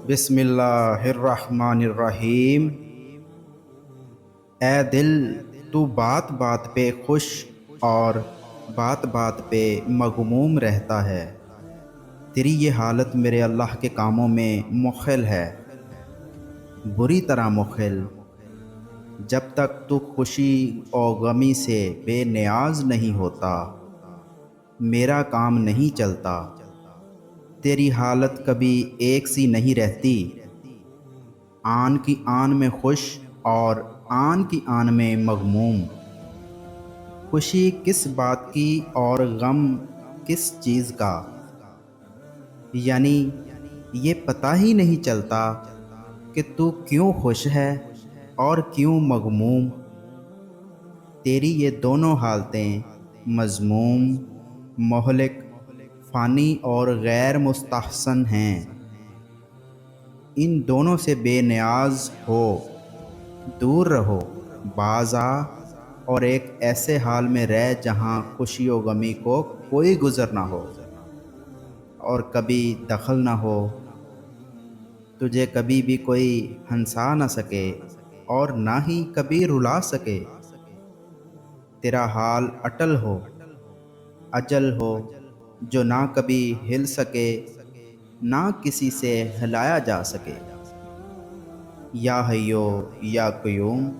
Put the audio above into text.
بسم اللہ الرحمن الرحیم۔ اے دل، تو بات بات پہ خوش اور بات بات پہ مغموم رہتا ہے۔ تیری یہ حالت میرے اللہ کے کاموں میں مخل ہے، بری طرح مخل۔ جب تک تو خوشی اور غمی سے بے نیاز نہیں ہوتا، میرا کام نہیں چلتا۔ تیری حالت کبھی ایک سی نہیں رہتی، آن کی آن میں خوش اور آن کی آن میں مغموم۔ خوشی کس بات کی اور غم کس چیز کا، یعنی یہ پتہ ہی نہیں چلتا کہ تو کیوں خوش ہے اور کیوں مغموم۔ تیری یہ دونوں حالتیں مذموم، مہلک، فانی اور غیر مستحسن ہیں۔ ان دونوں سے بے نیاز ہو، دور رہو، باز آ، اور ایک ایسے حال میں رہ جہاں خوشی و غمی کو کوئی گزر نہ ہو اور کبھی دخل نہ ہو۔ تجھے کبھی بھی کوئی ہنسا نہ سکے اور نہ ہی کبھی رلا سکے۔ تیرا حال اٹل ہو، اجل ہو، جو نہ کبھی ہل سکے نہ کسی سے ہلایا جا سکے۔ یا حیو یا قیوم،